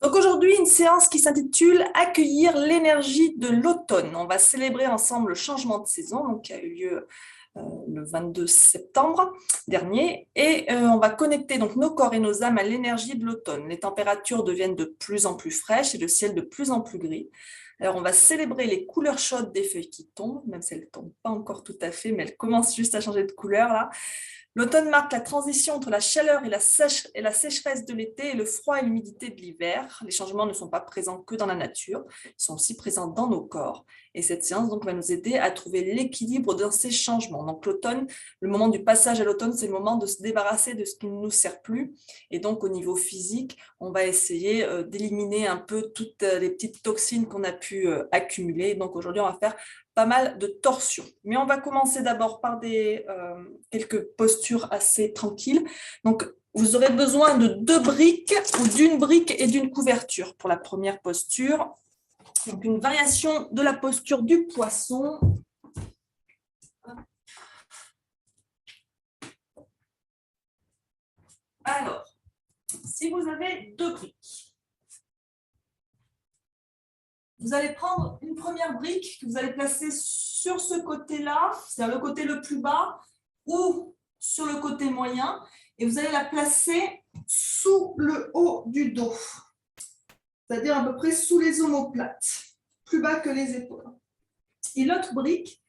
Donc aujourd'hui, une séance qui s'intitule Accueillir l'énergie de l'automne. On va célébrer ensemble le changement de saison, donc qui a eu lieu le 22 septembre dernier, et on va connecter donc nos corps et nos âmes à l'énergie de l'automne. Les températures deviennent de plus en plus fraîches et le ciel de plus en plus gris. Alors on va célébrer les couleurs chaudes des feuilles qui tombent, même si elles ne tombent pas encore tout à fait, mais elles commencent juste à changer de couleur là. L'automne marque la transition entre la chaleur et la sécheresse de l'été et le froid et l'humidité de l'hiver. Les changements ne sont pas présents que dans la nature, ils sont aussi présents dans nos corps. Et cette séance donc, va nous aider à trouver l'équilibre dans ces changements. Donc l'automne, le moment du passage à l'automne, c'est le moment de se débarrasser de ce qui ne nous sert plus. Et donc au niveau physique, on va essayer d'éliminer un peu toutes les petites toxines qu'on a pu accumuler. Donc aujourd'hui, on va faire pas mal de torsions. Mais on va commencer d'abord par quelques postures assez tranquilles. Donc, vous aurez besoin de 2 briques ou d'une brique et d'une couverture pour la première posture. Donc, une variation de la posture du poisson. Alors, si vous avez 2 briques, vous allez prendre une première brique que vous allez placer sur ce côté-là, c'est-à-dire le côté le plus bas, ou sur le côté moyen, et vous allez la placer sous le haut du dos, c'est-à-dire à peu près sous les omoplates, plus bas que les épaules. Et l'autre brique,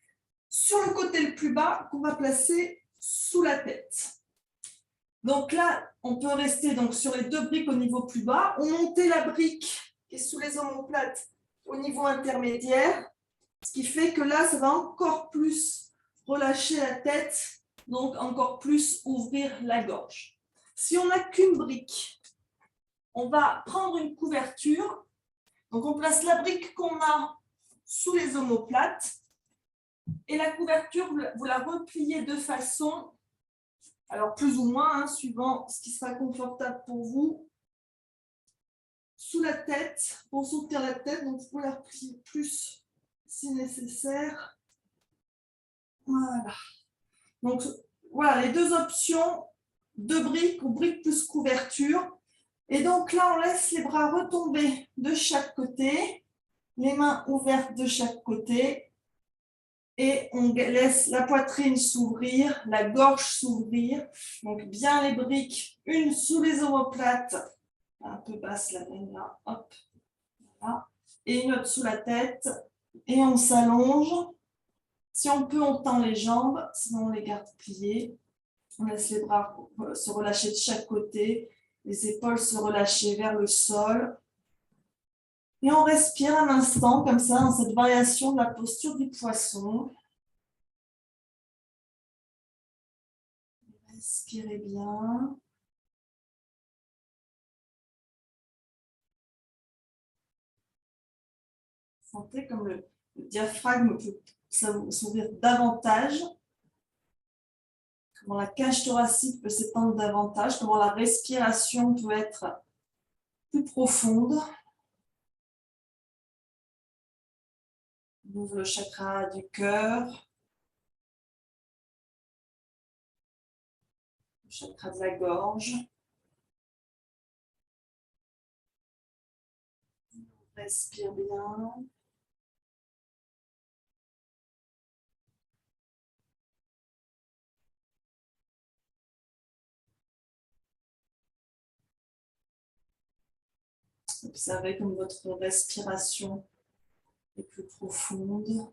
sur le côté le plus bas, qu'on va placer sous la tête. Donc là, on peut rester donc sur les 2 briques au niveau plus bas, on monte la brique qui est sous les omoplates au niveau intermédiaire, ce qui fait que là, ça va encore plus relâcher la tête, donc encore plus ouvrir la gorge. Si on n'a qu'une brique, on va prendre une couverture. Donc, on place la brique qu'on a sous les omoplates et la couverture, vous la repliez de façon, alors plus ou moins, suivant ce qui sera confortable pour vous, sous la tête, pour soutenir la tête. Donc, vous pouvez la replier plus si nécessaire. Voilà. Donc, voilà les 2 options, 2 briques ou briques plus couverture. Et donc là, on laisse les bras retomber de chaque côté, les mains ouvertes de chaque côté. Et on laisse la poitrine s'ouvrir, la gorge s'ouvrir. Donc bien les briques, une sous les omoplates, un peu basse la veine là, hop, voilà. Et une autre sous la tête. Et on s'allonge. Si on peut, on tend les jambes, sinon on les garde pliées. On laisse les bras se relâcher de chaque côté, les épaules se relâcher vers le sol. Et on respire un instant comme ça, dans cette variation de la posture du poisson. Respirez bien. Sentez comme le diaphragme peut s'ouvrir davantage, comment la cage thoracique peut s'étendre davantage, comment la respiration peut être plus profonde. On ouvre le chakra du cœur, le chakra de la gorge. Respire bien. Observez comme votre respiration est plus profonde.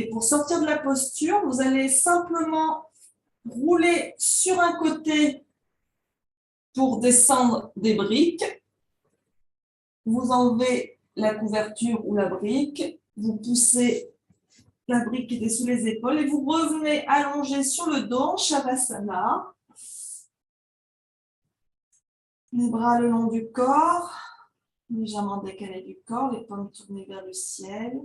Et pour sortir de la posture, vous allez simplement rouler sur un côté pour descendre des briques. Vous enlevez la couverture ou la brique, vous poussez la brique qui était sous les épaules et vous revenez allongé sur le dos en Shavasana. Les bras le long du corps, légèrement décalés du corps, les paumes tournées vers le ciel,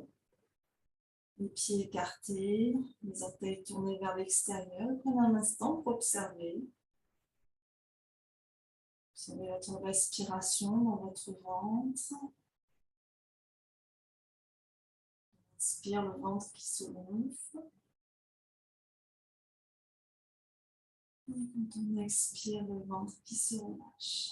les pieds écartés, les orteils tournés vers l'extérieur. Prenez un instant pour observer. Observez votre respiration dans votre ventre. Inspire, le ventre qui se gonfle. Et quand on expire, le ventre qui se relâche.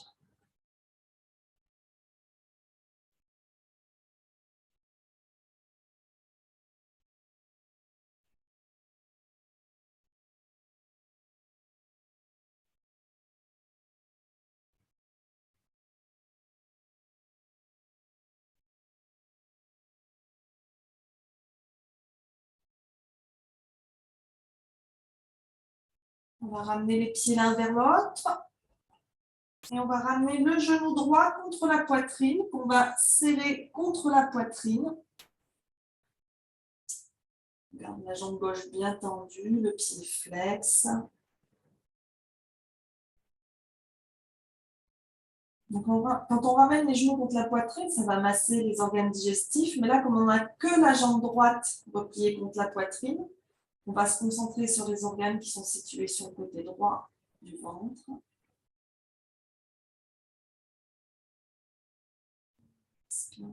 On va ramener les pieds l'un vers l'autre. Et on va ramener le genou droit contre la poitrine, qu'on va serrer contre la poitrine. Garde la jambe gauche bien tendue, le pied flex. Donc quand on ramène les genoux contre la poitrine, ça va masser les organes digestifs. Mais là, comme on n'a que la jambe droite repliée contre la poitrine, on va se concentrer sur les organes qui sont situés sur le côté droit du ventre. Inspirez.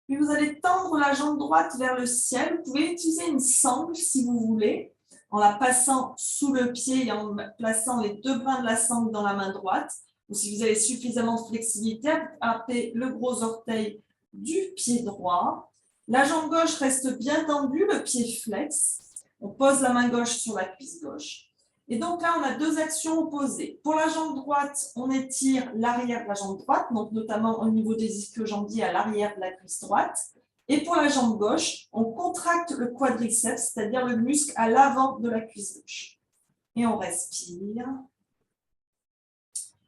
Puis vous allez tendre la jambe droite vers le ciel. Vous pouvez utiliser une sangle si vous voulez, en la passant sous le pied et en plaçant les deux brins de la sangle dans la main droite. Ou si vous avez suffisamment de flexibilité, attrapez le gros orteil du pied droit. La jambe gauche reste bien tendue, le pied flex. On pose la main gauche sur la cuisse gauche. Et donc là, on a deux actions opposées. Pour la jambe droite, on étire l'arrière de la jambe droite, donc notamment au niveau des ischio-jambiers à l'arrière de la cuisse droite. Et pour la jambe gauche, on contracte le quadriceps, c'est-à-dire le muscle à l'avant de la cuisse gauche. Et on respire.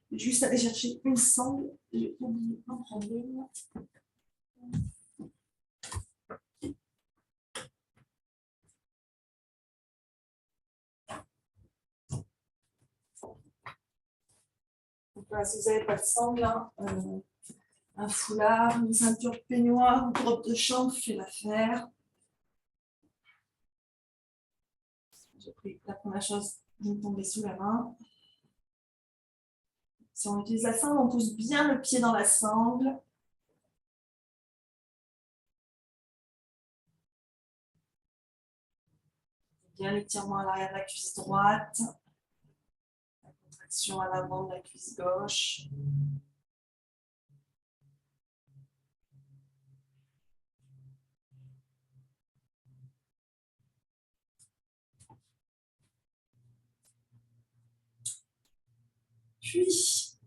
Juste aller chercher une sangle. J'ai oublié d'en prendre une. Voilà, si vous n'avez pas de sangle, un foulard, une ceinture de peignoir, une robe de chambre fait l'affaire. J'ai pris la première chose qui me tombait sous la main. Si on utilise la sangle, on pousse bien le pied dans la sangle. Bien l'étirement à l'arrière de la cuisse droite. La contraction à l'avant de la cuisse gauche. Puis,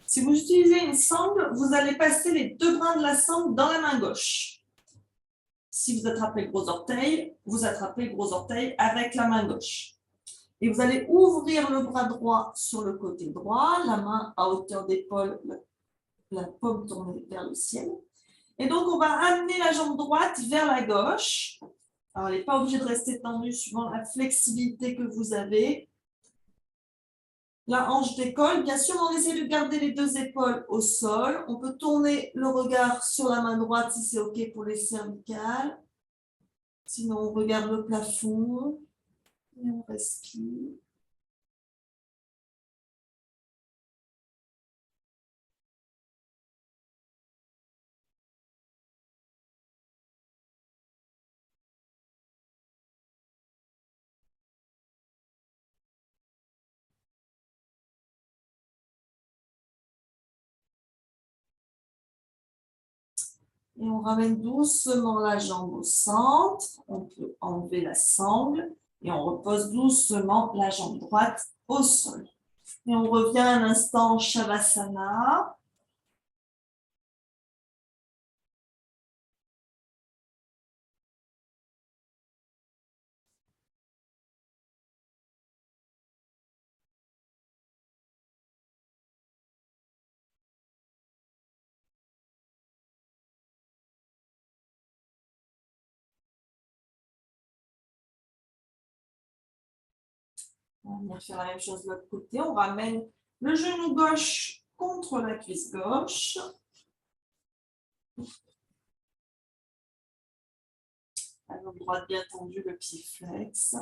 si vous utilisez une sangle, vous allez passer les deux brins de la sangle dans la main gauche. Si vous attrapez le gros orteil, vous attrapez le gros orteil avec la main gauche. Et vous allez ouvrir le bras droit sur le côté droit, la main à hauteur d'épaule, la paume tournée vers le ciel. Et donc, on va amener la jambe droite vers la gauche. Alors, elle n'est pas obligée de rester tendue suivant la flexibilité que vous avez. La hanche décolle. Bien sûr, on essaie de garder les deux épaules au sol. On peut tourner le regard sur la main droite si c'est OK pour les cervicales. Sinon, on regarde le plafond et on respire. Et on ramène doucement la jambe au centre. On peut enlever la sangle. Et on repose doucement la jambe droite au sol. Et on revient un instant en Shavasana. On va venir faire la même chose de l'autre côté. On ramène le genou gauche contre la cuisse gauche. La jambe droite bien tendue, le pied flex.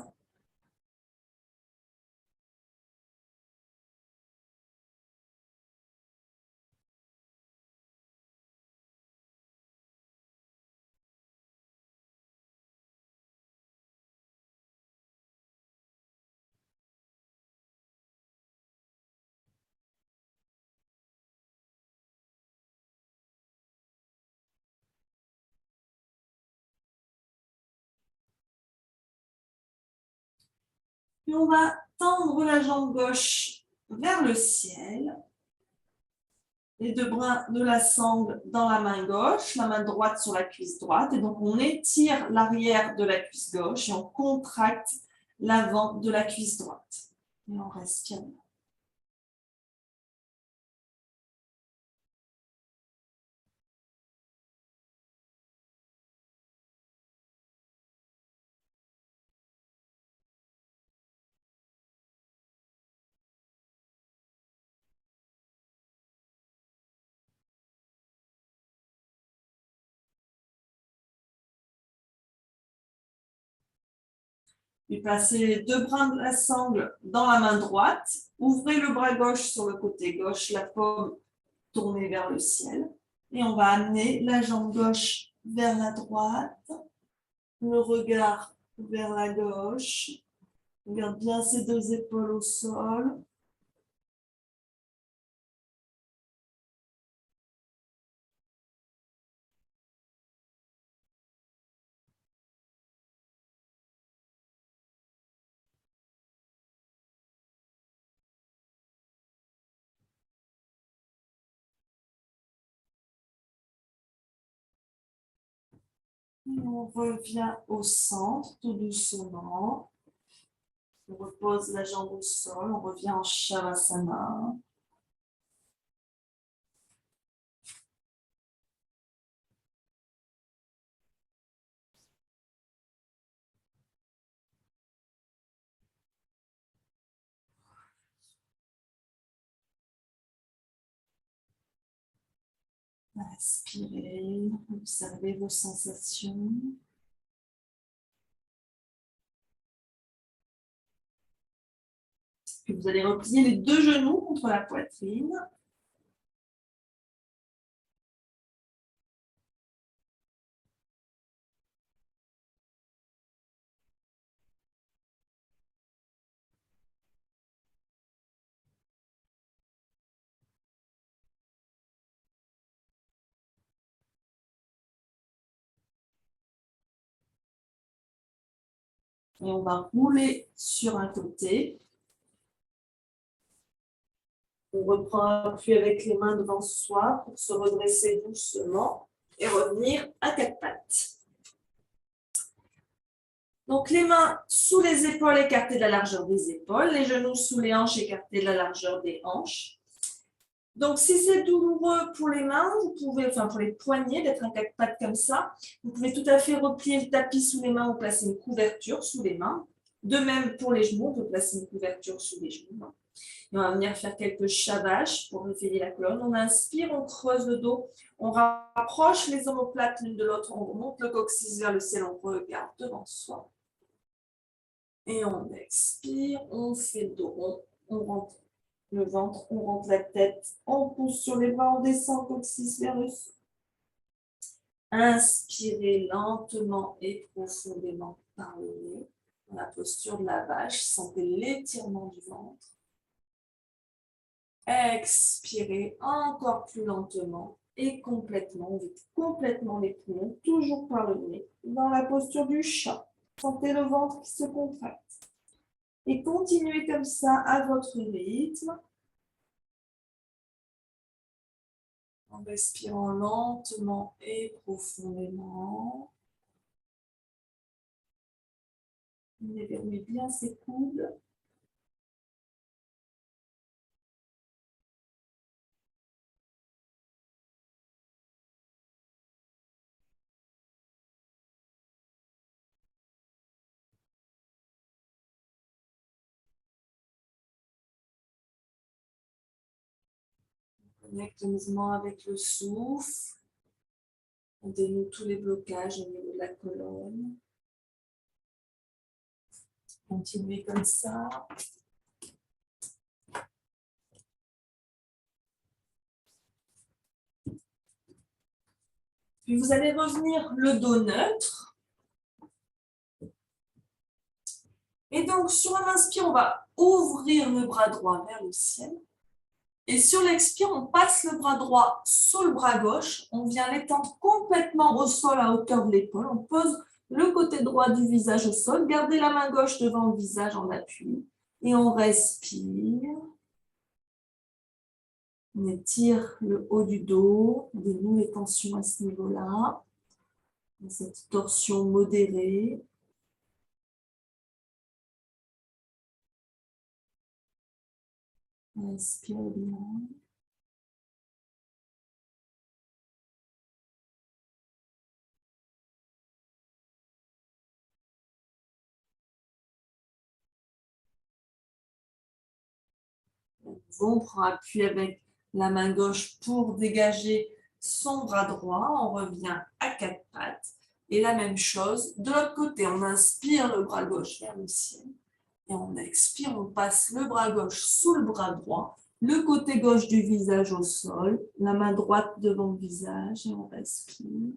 Puis on va tendre la jambe gauche vers le ciel. Les deux bras de la sangle dans la main gauche, la main droite sur la cuisse droite. Et donc, on étire l'arrière de la cuisse gauche et on contracte l'avant de la cuisse droite. Et on respire. Puis placez les deux bras de la sangle dans la main droite. Ouvrez le bras gauche sur le côté gauche, la paume tournée vers le ciel. Et on va amener la jambe gauche vers la droite, le regard vers la gauche. On garde bien ses deux épaules au sol. Et on revient au centre tout doucement. On repose la jambe au sol, on revient en Shavasana. Inspirez, observez vos sensations. Puis vous allez replier les deux genoux contre la poitrine. Et on va rouler sur un côté. On reprend appui avec les mains devant soi pour se redresser doucement et revenir à quatre pattes. Donc, les mains sous les épaules écartées de la largeur des épaules, les genoux sous les hanches écartés de la largeur des hanches. Donc, si c'est douloureux pour les mains, vous pouvez, enfin pour les poignets, d'être un quatre pattes comme ça, vous pouvez tout à fait replier le tapis sous les mains ou placer une couverture sous les mains. De même pour les genoux, on peut placer une couverture sous les genoux. Et on va venir faire quelques shavash pour réveiller la colonne. On inspire, on creuse le dos, on rapproche les omoplates l'une de l'autre, on remonte le coccyx vers le ciel, on regarde devant soi. Et on expire, on fait le dos rond, on rentre le ventre, on rentre la tête, on pousse sur les bras, on descend coccyx vers le sol. Inspirez lentement et profondément par le nez, dans la posture de la vache, sentez l'étirement du ventre. Expirez encore plus lentement et complètement, on vide complètement les poumons, toujours par le nez, dans la posture du chat. Sentez le ventre qui se contracte. Et continuez comme ça à votre rythme. En respirant lentement et profondément. Éverrouillez bien ses coudes. Connecte le mouvement avec le souffle. On dénoue tous les blocages au niveau de la colonne. Continuez comme ça. Puis vous allez revenir le dos neutre. Et donc, sur un inspire, on va ouvrir le bras droit vers le ciel. Et sur l'expire, on passe le bras droit sur le bras gauche. On vient l'étendre complètement au sol à hauteur de l'épaule. On pose le côté droit du visage au sol. Gardez la main gauche devant le visage en appui. Et on respire. On étire le haut du dos. On dénoue les tensions à ce niveau-là. Cette torsion modérée. Inspire bien. On prend appui avec la main gauche pour dégager son bras droit. On revient à quatre pattes. Et la même chose, de l'autre côté, on inspire le bras gauche vers le ciel. Et on expire, on passe le bras gauche sous le bras droit, le côté gauche du visage au sol, la main droite devant le visage et on respire.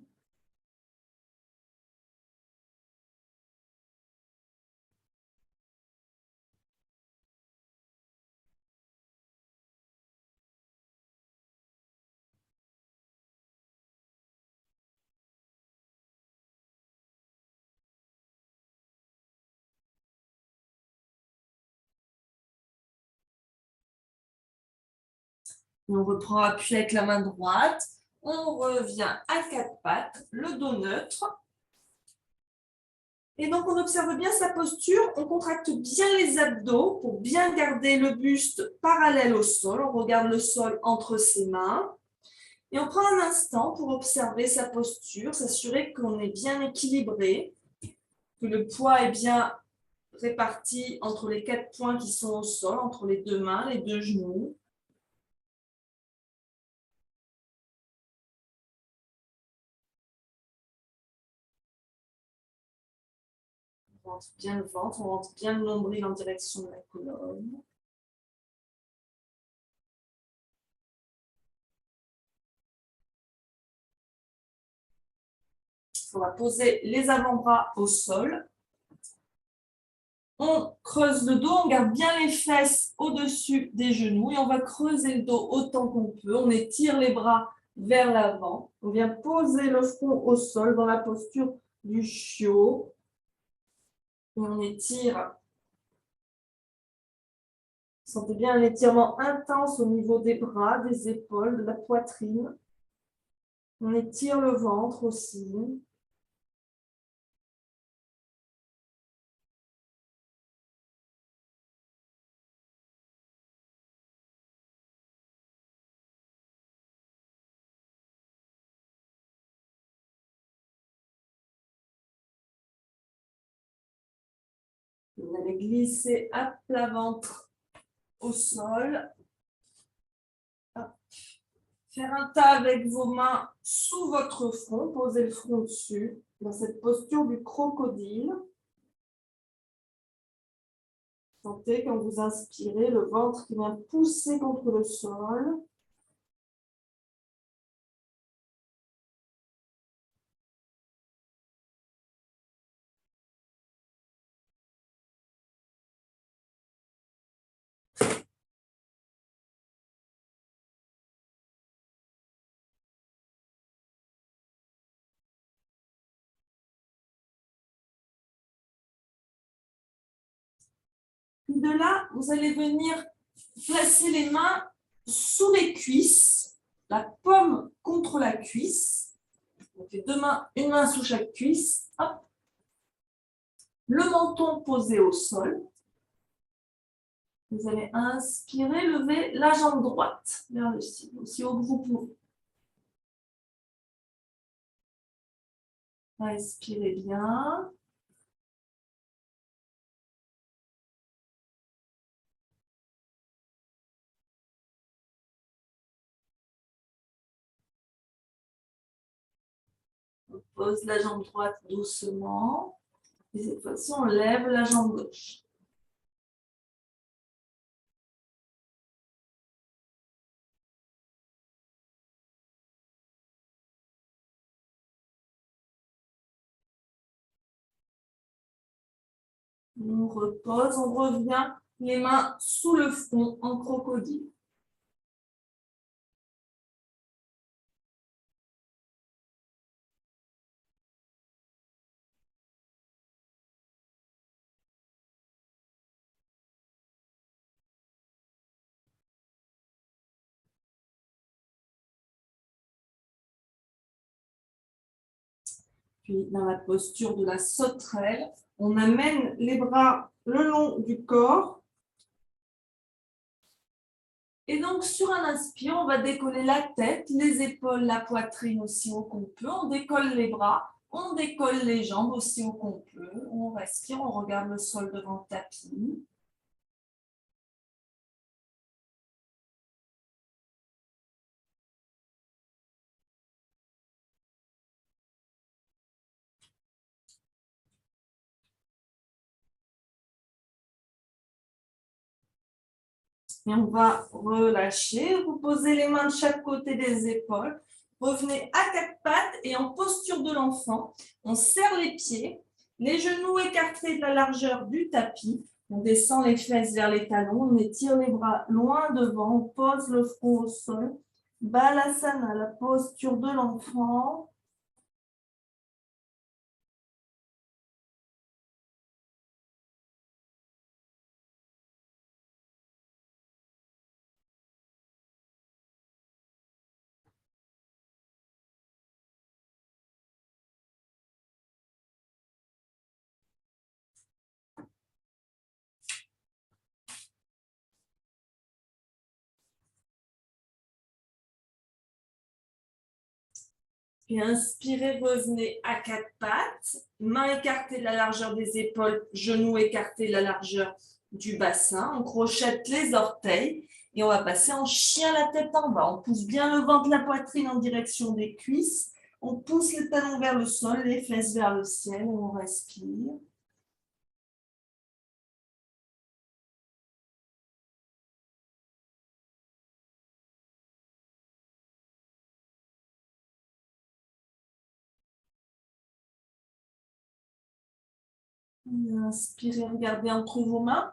On reprend appui avec la main droite. On revient à quatre pattes, le dos neutre. Et donc, on observe bien sa posture. On contracte bien les abdos pour bien garder le buste parallèle au sol. On regarde le sol entre ses mains. Et on prend un instant pour observer sa posture, s'assurer qu'on est bien équilibré, que le poids est bien réparti entre les quatre points qui sont au sol, entre les deux mains, les deux genoux. On rentre bien le ventre, on rentre bien le nombril en direction de la colonne. On va poser les avant-bras au sol. On creuse le dos, on garde bien les fesses au-dessus des genoux et on va creuser le dos autant qu'on peut. On étire les bras vers l'avant. On vient poser le front au sol dans la posture du chiot. Et on étire. Sentez bien un étirement intense au niveau des bras, des épaules, de la poitrine. On étire le ventre aussi. Vous allez glisser à plat ventre au sol. Faire un tas avec vos mains sous votre front, posez le front dessus, dans cette posture du crocodile. Sentez quand vous inspirez le ventre qui vient pousser contre le sol. Puis de là, vous allez venir placer les mains sous les cuisses, la paume contre la cuisse. On fait deux mains, une main sous chaque cuisse. Hop. Le menton posé au sol. Vous allez inspirer, lever la jambe droite vers le ciel, aussi haut que vous pouvez. Inspirez bien. On pose la jambe droite doucement. Et cette fois-ci, on lève la jambe gauche. On repose, on revient les mains sous le front en crocodile. Puis dans la posture de la sauterelle, on amène les bras le long du corps. Et donc, sur un inspire, on va décoller la tête, les épaules, la poitrine aussi haut qu'on peut. On décolle les bras, on décolle les jambes aussi haut qu'on peut. On respire, on regarde le sol devant le tapis. Et on va relâcher. Vous posez les mains de chaque côté des épaules. Revenez à quatre pattes et en posture de l'enfant. On serre les pieds, les genoux écartés de la largeur du tapis. On descend les fesses vers les talons. On étire les bras loin devant. On pose le front au sol. Balasana, la posture de l'enfant. Puis inspirez, revenez à quatre pattes, mains écartées de la largeur des épaules, genoux écartés de la largeur du bassin. On crochette les orteils et on va passer en chien la tête en bas. On pousse bien le ventre, la poitrine en direction des cuisses. On pousse les talons vers le sol, les fesses vers le ciel et on respire. Inspirez, regardez entre vos mains.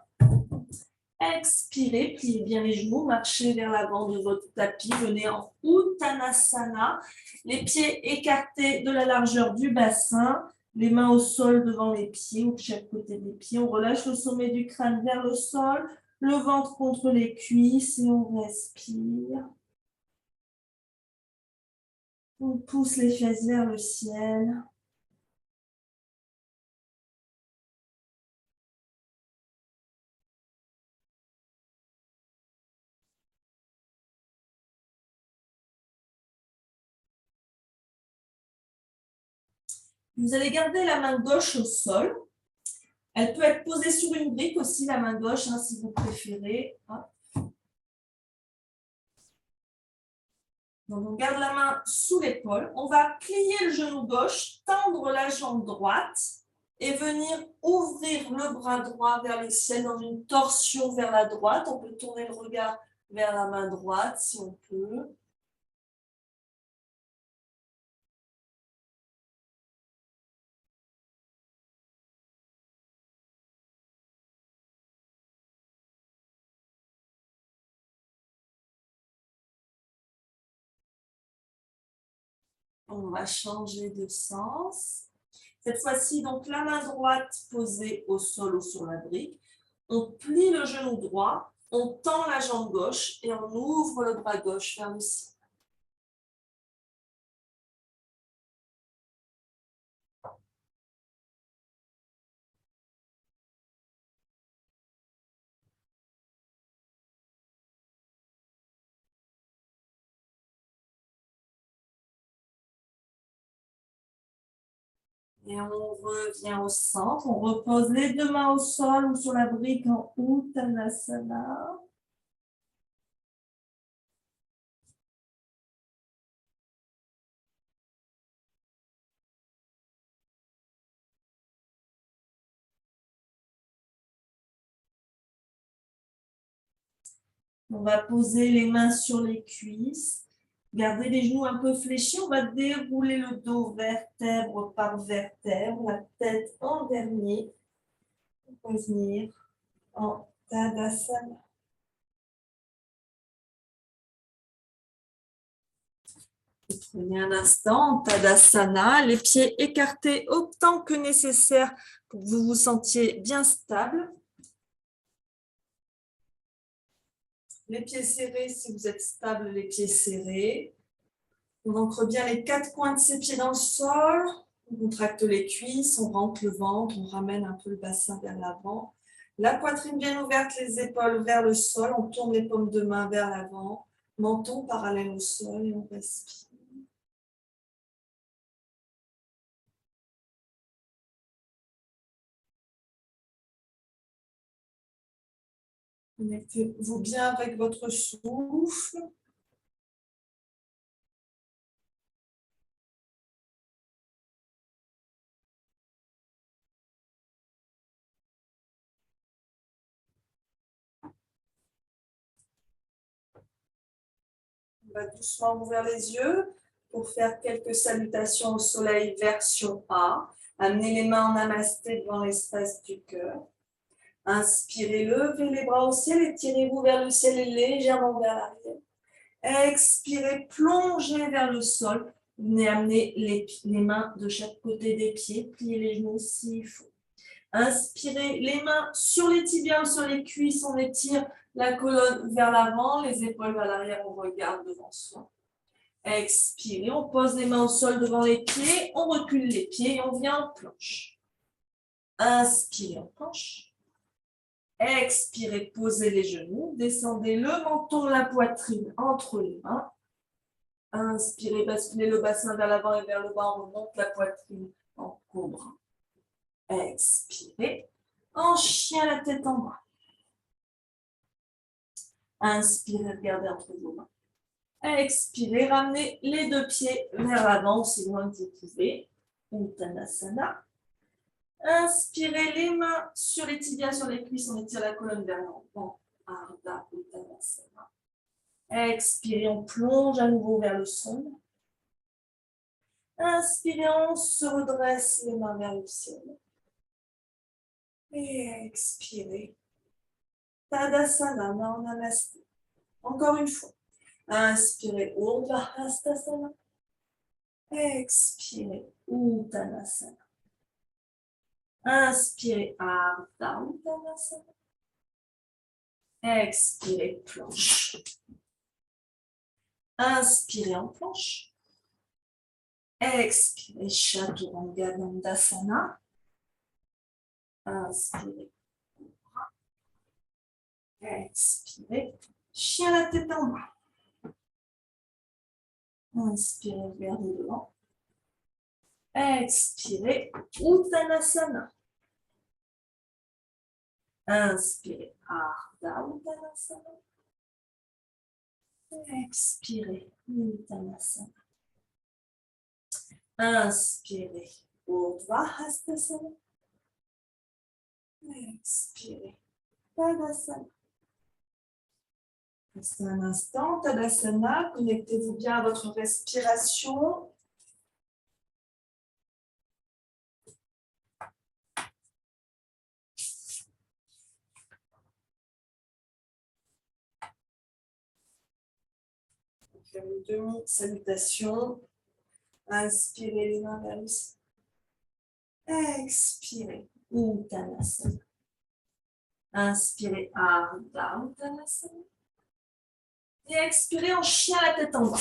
Expirez, pliez bien les genoux, marchez vers l'avant de votre tapis, venez en Uttanasana, les pieds écartés de la largeur du bassin, les mains au sol devant les pieds ou de chaque côté des pieds. On relâche le sommet du crâne vers le sol, le ventre contre les cuisses et on respire. On pousse les fesses vers le ciel. Vous allez garder la main gauche au sol. Elle peut être posée sur une brique aussi, la main gauche, hein, si vous préférez. Donc, on garde la main sous l'épaule. On va plier le genou gauche, tendre la jambe droite et venir ouvrir le bras droit vers le ciel dans une torsion vers la droite. On peut tourner le regard vers la main droite si on peut. On va changer de sens. Cette fois-ci, donc la main droite posée au sol ou sur la brique. On plie le genou droit, on tend la jambe gauche et on ouvre le bras gauche vers le ciel. Et on revient au centre, on repose les deux mains au sol ou sur la brique en Uttanasana. On va poser les mains sur les cuisses. Gardez les genoux un peu fléchis. On va dérouler le dos vertèbre par vertèbre, la tête en dernier. Revenir en Tadasana. Prenez un instant en Tadasana, les pieds écartés autant que nécessaire pour que vous vous sentiez bien stable. Les pieds serrés, si vous êtes stable, les pieds serrés. On ancre bien les quatre points de ses pieds dans le sol. On contracte les cuisses, on rentre le ventre, on ramène un peu le bassin vers l'avant. La poitrine bien ouverte, les épaules vers le sol. On tourne les paumes de main vers l'avant. Menton parallèle au sol et on respire. Connectez-vous bien avec votre souffle. On va doucement ouvrir les yeux pour faire quelques salutations au soleil, version A. Amenez les mains en namasté devant l'espace du cœur. Inspirez, levez les bras au ciel, étirez-vous vers le ciel et légèrement vers l'arrière. Expirez, plongez vers le sol. Venez amener les mains de chaque côté des pieds, pliez les genoux s'il faut. Inspirez, les mains sur les tibias ou sur les cuisses, on étire la colonne vers l'avant, les épaules vers l'arrière, on regarde devant soi. Expirez, on pose les mains au sol devant les pieds, on recule les pieds et on vient en planche. Inspirez, en planche. Expirez, posez les genoux, descendez le menton, la poitrine entre les mains. Inspirez, basculez le bassin vers l'avant et vers le bas, on remonte la poitrine en cobra. Expirez, en chien, la tête en bas. Inspirez, regardez entre vos mains. Expirez, ramenez les deux pieds vers l'avant, aussi loin que vous pouvez. Uttanasana. Inspirez, les mains sur les tibias, sur les cuisses, on étire la colonne vers l'avant. Ardha Uttanasana. Expirez, on plonge à nouveau vers le sol. Inspirez, on se redresse les mains vers le ciel. Et expirez. Tadasana, Namasté. Encore une fois. Inspirez, Urdhva Hastasana. Expirez, Uttanasana. Inspirez, Ardha Uttanasana. Expirez, planche. Inspirez en planche. Expirez, Chaturanga Dandasana. Inspirez. Expirez. Chien la tête en bas. Inspirez, regardez devant. Expirez, Uttanasana. Inspirez, Ardha Uttanasana. Expirez, Uttanasana. Inspirez, Urdhva Hastasana. Expirez, Tadasana. Restez un instant, Tadasana, connectez-vous bien à votre respiration. Faire une demi-salutation. Inspirez les mains vers le ciel. Expirez, Uttanasana. Inspirez, Ardha Uttanasana. Et expirez en chien la tête en bas.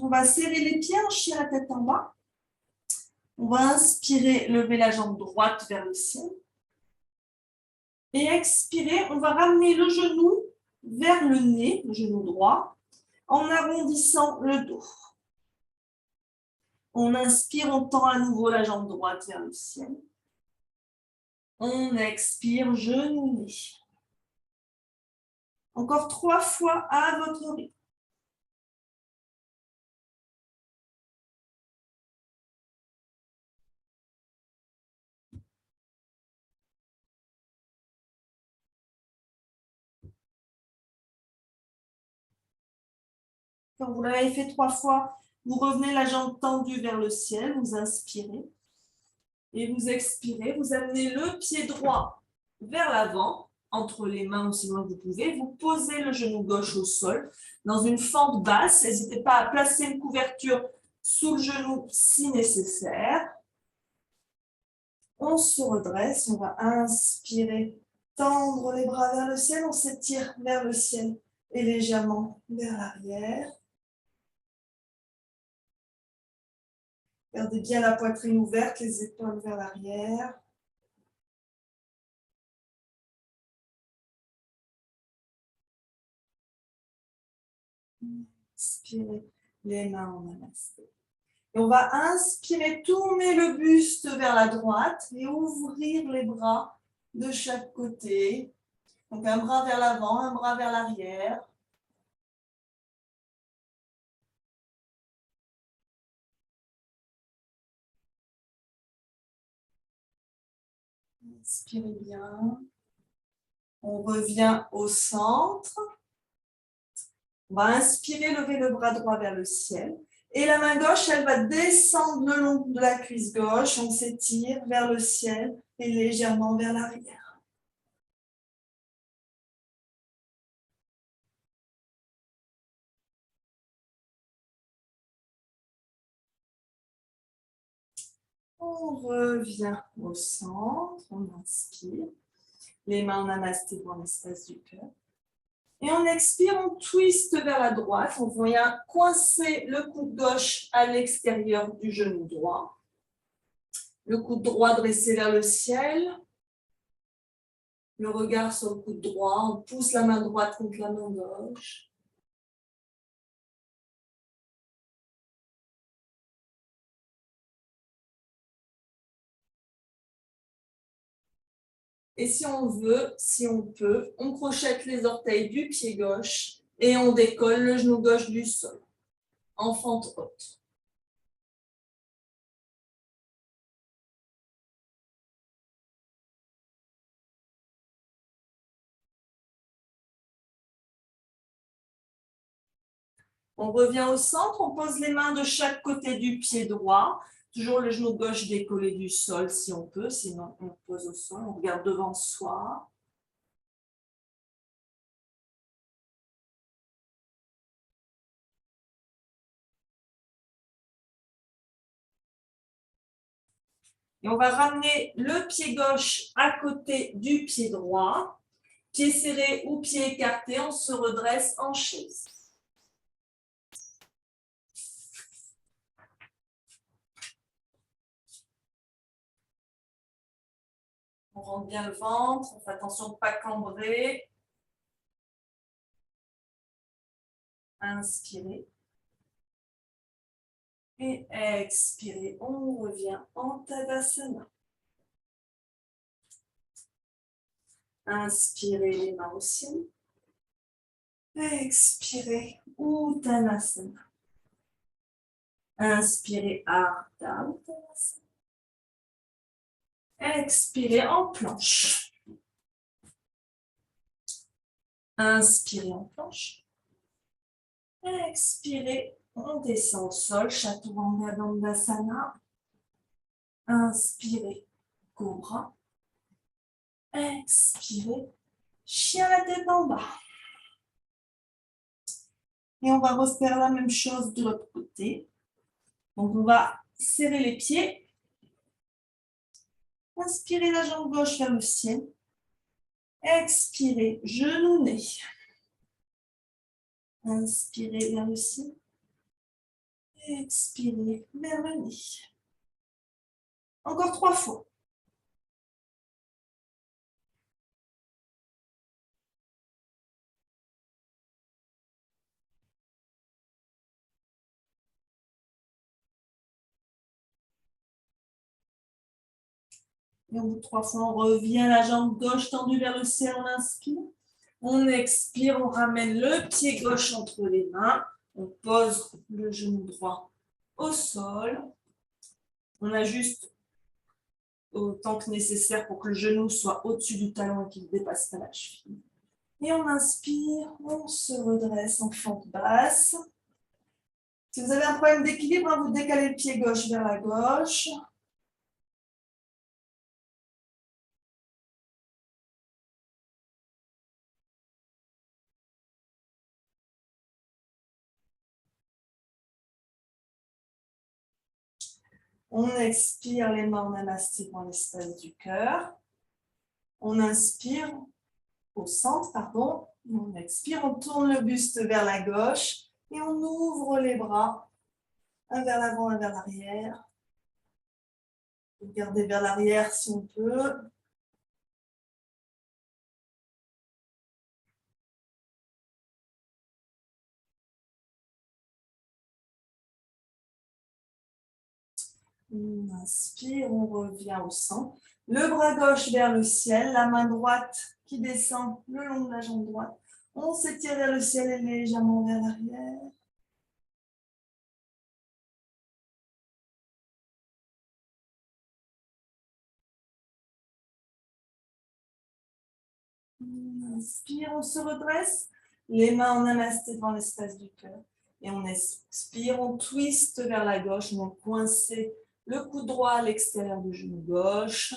On va serrer les pieds en chien la tête en bas. On va inspirer, lever la jambe droite vers le ciel. Et expirer, on va ramener le genou vers le nez, le genou droit, en arrondissant le dos. On inspire, on tend à nouveau la jambe droite vers le ciel. On expire, genou nez. Encore 3 fois à votre rythme. Quand vous l'avez fait 3 fois, vous revenez la jambe tendue vers le ciel, vous inspirez. Et vous expirez, vous amenez le pied droit vers l'avant, entre les mains aussi loin que vous pouvez. Vous posez le genou gauche au sol, dans une fente basse. N'hésitez pas à placer une couverture sous le genou si nécessaire. On se redresse, on va inspirer, tendre les bras vers le ciel, on s'étire vers le ciel et légèrement vers l'arrière. Gardez bien la poitrine ouverte, les épaules vers l'arrière. Inspirez les mains en namasté. Et on va inspirer, tourner le buste vers la droite et ouvrir les bras de chaque côté. Donc un bras vers l'avant, un bras vers l'arrière. Inspirez bien. On revient au centre. On va inspirer, lever le bras droit vers le ciel. Et la main gauche, elle va descendre le long de la cuisse gauche. On s'étire vers le ciel et légèrement vers l'arrière. On revient au centre. On inspire. Les mains en namasté pour l'espace du cœur. Et on expire, on twiste vers la droite. On vient coincer le coude gauche à l'extérieur du genou droit. Le coude droit dressé vers le ciel. Le regard sur le coude droit. On pousse la main droite contre la main gauche. Et si on veut, si on peut, on crochette les orteils du pied gauche et on décolle le genou gauche du sol en fente haute. On revient au centre, on pose les mains de chaque côté du pied droit. Toujours le genou gauche décollé du sol si on peut, sinon on pose au sol, on regarde devant soi. Et on va ramener le pied gauche à côté du pied droit. Pied serré ou pied écarté, on se redresse en chaise. On rentre bien le ventre, on fait attention de ne pas cambrer. Inspirez. Et expirez. On revient en Tadasana. Inspirez les mains au ciel. Expirez. Uttanasana. Inspirez. Ardha Uttanasana. Expirez en planche. Inspirez en planche. Expirez, on descend au sol, Chaturanga Dandasana. Inspirez, Cobra. Expirez, chien la tête en bas. Et on va refaire la même chose de l'autre côté. Donc on va serrer les pieds Inspirez la jambe gauche vers le ciel. Expirez, genou nez. Inspirez vers le ciel. Expirez vers le nez. Encore 3 fois. Et au bout de 3 fois, on revient la jambe gauche tendue vers le ciel, on inspire. On expire, on ramène le pied gauche entre les mains. On pose le genou droit au sol. On ajuste autant que nécessaire pour que le genou soit au-dessus du talon et qu'il ne dépasse pas la cheville. Et on inspire, on se redresse en fente basse. Si vous avez un problème d'équilibre, vous décalez le pied gauche vers la gauche. On expire les mains en namasté dans l'espace du cœur. On inspire au centre, pardon. On expire, on tourne le buste vers la gauche et on ouvre les bras. Un vers l'avant, un vers l'arrière. Regardez vers l'arrière si on peut. On inspire, on revient au centre. Le bras gauche vers le ciel, la main droite qui descend le long de la jambe droite. On s'étire vers le ciel et légèrement vers l'arrière. On inspire, on se redresse. Les mains en namasté devant l'espace du cœur. Et on expire, on twiste vers la gauche. On coince le coude droit à l'extérieur du genou gauche.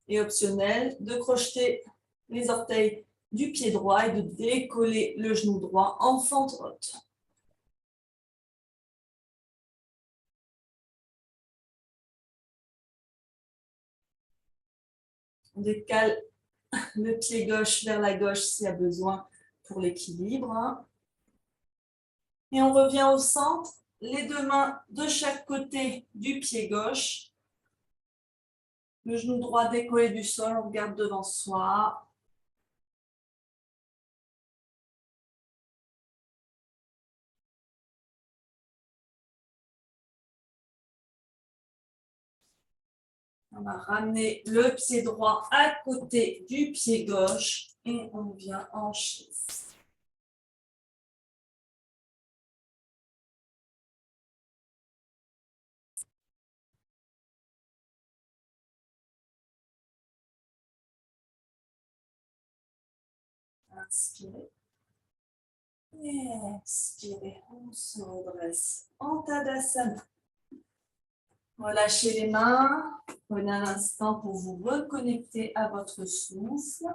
Et optionnel, de crocheter les orteils du pied droit et de décoller le genou droit en fente haute. On décale le pied gauche vers la gauche s'il y a besoin pour l'équilibre. Et on revient au centre, les deux mains de chaque côté du pied gauche. Le genou droit décollé du sol, on regarde devant soi. On va ramener le pied droit à côté du pied gauche et on vient en chaise. Inspirez. Et expirez. On se redresse en Tadasana. Relâchez les mains. Prenez un instant pour vous reconnecter à votre souffle.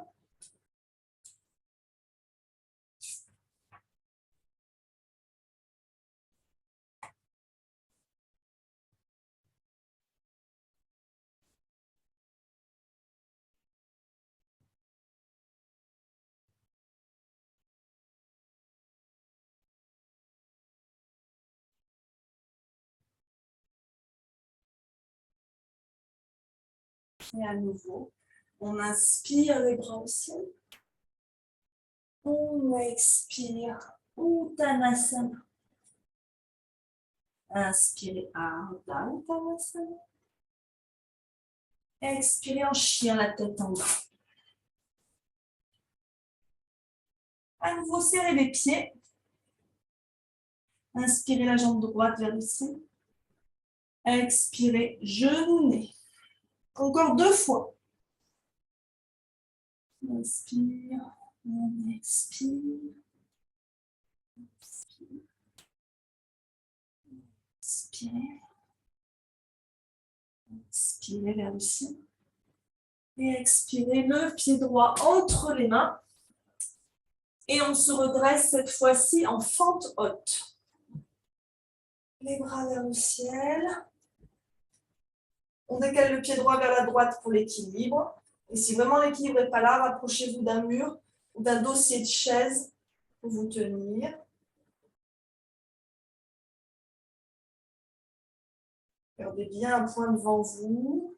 Et à nouveau, on inspire les bras au ciel. On expire. Uttanasana. Inspirez Ardha Uttanasana. Expirez en chien, la tête en bas. À nouveau, serrez les pieds. Inspirez la jambe droite vers le ciel. Expirez, genou nez. Encore 2 fois. Inspire, on expire. Inspirez. Inspirez vers le ciel. Et expirez, le pied droit entre les mains. Et on se redresse cette fois-ci en fente haute. Les bras vers le ciel. On décale le pied droit vers la droite pour l'équilibre. Et si vraiment l'équilibre n'est pas là, rapprochez-vous d'un mur ou d'un dossier de chaise pour vous tenir. Gardez bien un point devant vous.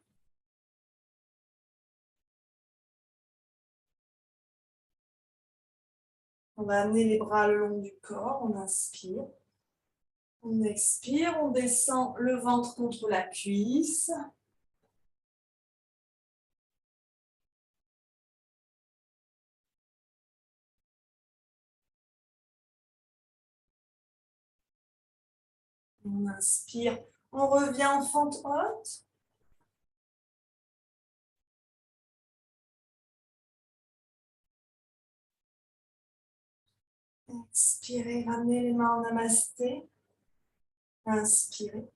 On va amener les bras le long du corps. On inspire. On expire. On descend le ventre contre la cuisse. On inspire. On revient en fente haute. Expirez, ramenez les mains en namasté. Inspirez.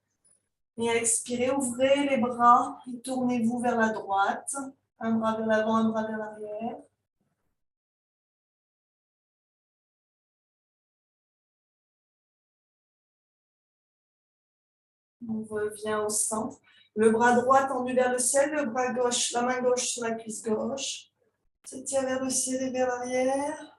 Et expirez, ouvrez les bras et tournez-vous vers la droite. Un bras vers l'avant, un bras vers l'arrière. On revient au centre. Le bras droit tendu vers le ciel, le bras gauche, la main gauche sur la cuisse gauche. S'étire vers le ciel et vers l'arrière.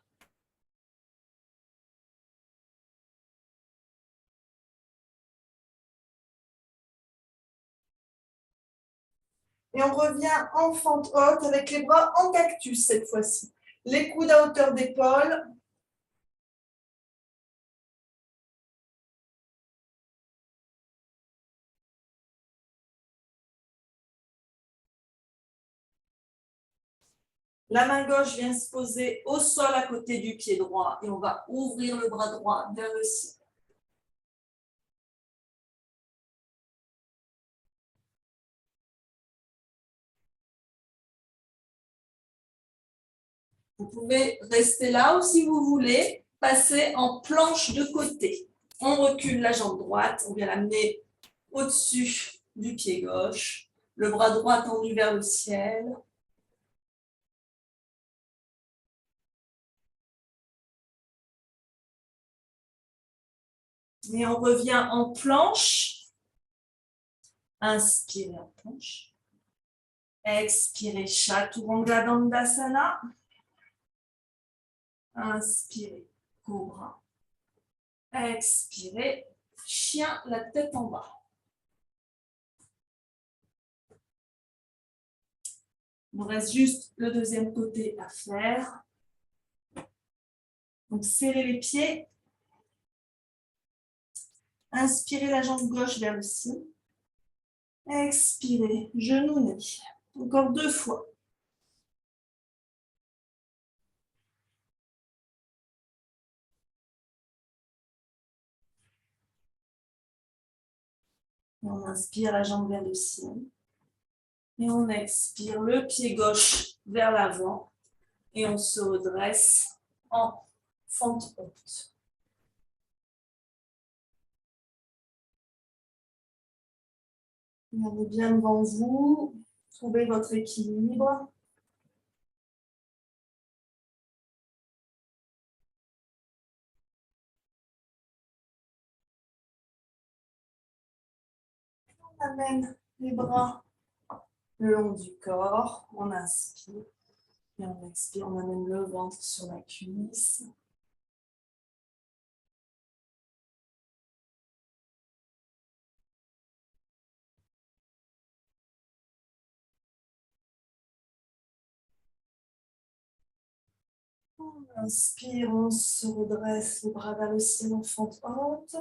Et on revient en fente haute avec les bras en cactus cette fois-ci. Les coudes à hauteur d'épaule. La main gauche vient se poser au sol à côté du pied droit et on va ouvrir le bras droit vers le ciel. Vous pouvez rester là ou si vous voulez, passer en planche de côté. On recule la jambe droite, on vient l'amener au-dessus du pied gauche. Le bras droit tendu vers le ciel. Et on revient en planche. Inspirez en planche. Expirez Chaturanga Dandasana. Inspirez Cobra. Expirez Chien, la tête en bas. Il nous reste juste le deuxième côté à faire. Donc, serrez les pieds. Inspirez la jambe gauche vers le ciel. Expirez, genou nez. Encore 2 fois. On inspire la jambe vers le ciel. Et on expire le pied gauche vers l'avant. Et on se redresse en fente haute. Regardez bien devant vous. Trouvez votre équilibre. On amène les bras le long du corps. On inspire. Et on expire. On amène le ventre sur la cuisse. On inspire, on se redresse, les bras vers le ciel en fente haute.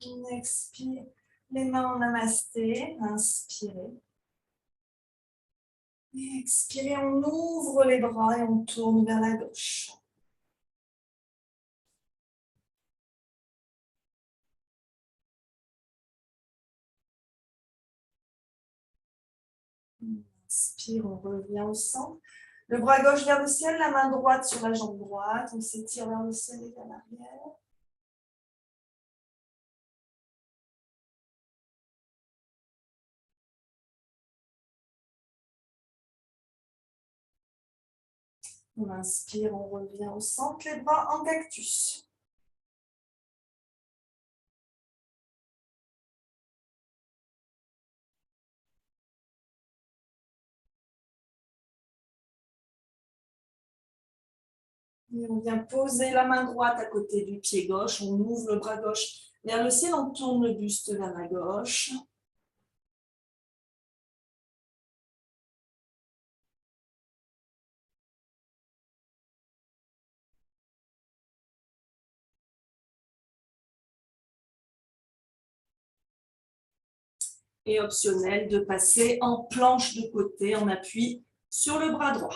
On expire, les mains en namasté, inspirez. Et expirez, on ouvre les bras et on tourne vers la gauche. On inspire, on revient au centre. Le bras gauche vers le ciel, la main droite sur la jambe droite. On s'étire vers le ciel et vers l'arrière. On inspire, on revient au centre, les bras en cactus. Et on vient poser la main droite à côté du pied gauche, on ouvre le bras gauche vers le ciel, on tourne le buste vers la gauche. Et optionnel de passer en planche de côté, en appui sur le bras droit.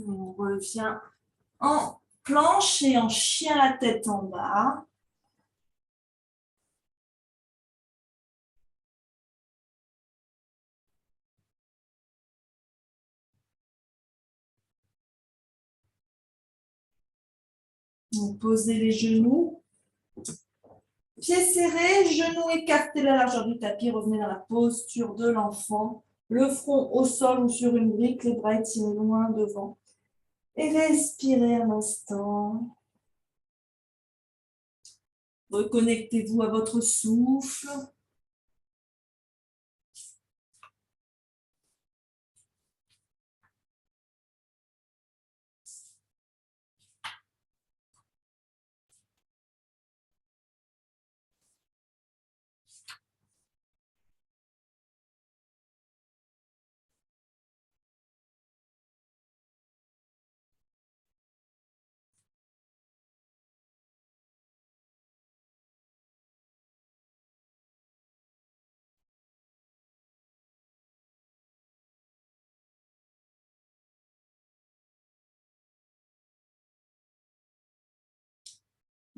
On revient en planche et en chien la tête en bas. On pose les genoux. Pieds serrés, genoux écartés la largeur du tapis. Revenez dans la posture de l'enfant. Le front au sol ou sur une brique, les bras étirés loin devant. Et respirez un instant. Reconnectez-vous à votre souffle.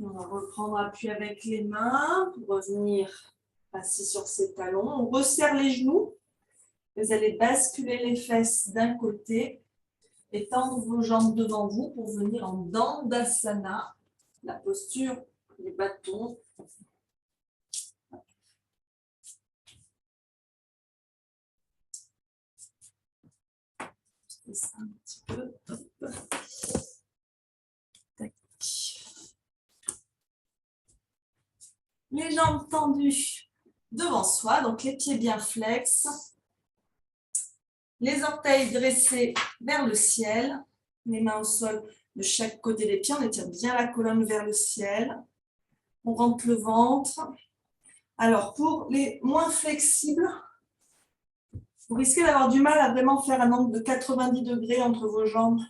On va reprendre appui avec les mains pour revenir assis sur ses talons. On resserre les genoux. Vous allez basculer les fesses d'un côté et tendre vos jambes devant vous pour venir en Dandasana, la posture du bâton. Je fais ça un petit peu. Tac. Les jambes tendues devant soi, donc les pieds bien flex. Les orteils dressés vers le ciel, les mains au sol de chaque côté des pieds. On étire bien la colonne vers le ciel. On rentre le ventre. Alors, pour les moins flexibles, vous risquez d'avoir du mal à vraiment faire un angle de 90 degrés entre vos jambes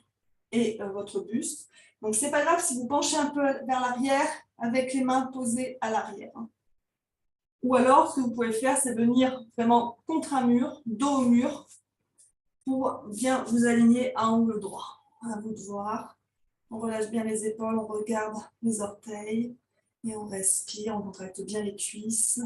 et votre buste. Donc, ce n'est pas grave si vous penchez un peu vers l'arrière avec les mains posées à l'arrière. Ou alors, ce que vous pouvez faire, c'est venir vraiment contre un mur, dos au mur, pour bien vous aligner à angle droit. À vous de voir. On relâche bien les épaules, on regarde les orteils et on respire, on contracte bien les cuisses.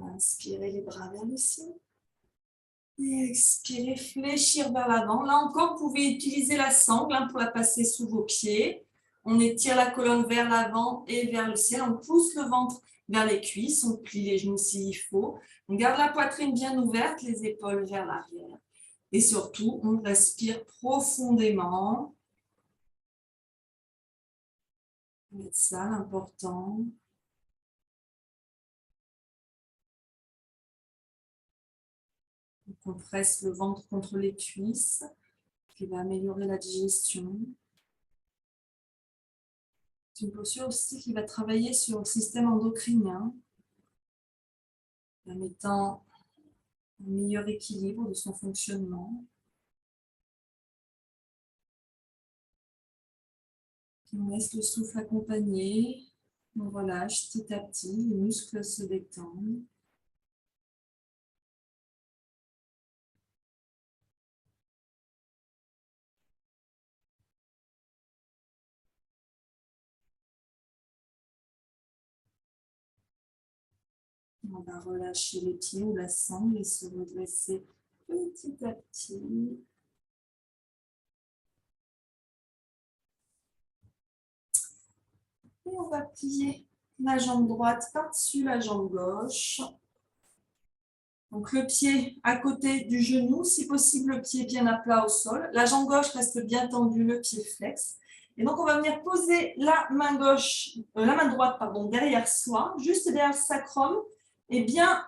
Inspirez les bras vers le ciel. Et expirez, fléchir vers l'avant. Là encore, vous pouvez utiliser la sangle pour la passer sous vos pieds. On étire la colonne vers l'avant et vers le ciel. On pousse le ventre vers les cuisses. On plie les genoux s'il faut. On garde la poitrine bien ouverte, les épaules vers l'arrière. Et surtout, on respire profondément. C'est ça l'important. On presse le ventre contre les cuisses, qui va améliorer la digestion. C'est une posture aussi qui va travailler sur le système endocrinien, permettant un meilleur équilibre de son fonctionnement. Puis on laisse le souffle accompagner, on relâche petit à petit, les muscles se détendent. On va relâcher les pieds ou la sangle et se redresser petit à petit. Et on va plier la jambe droite par-dessus la jambe gauche. Donc le pied à côté du genou, si possible le pied bien à plat au sol. La jambe gauche reste bien tendue, le pied flex. Et donc on va venir poser la main droite derrière soi, juste derrière le sacrum, et bien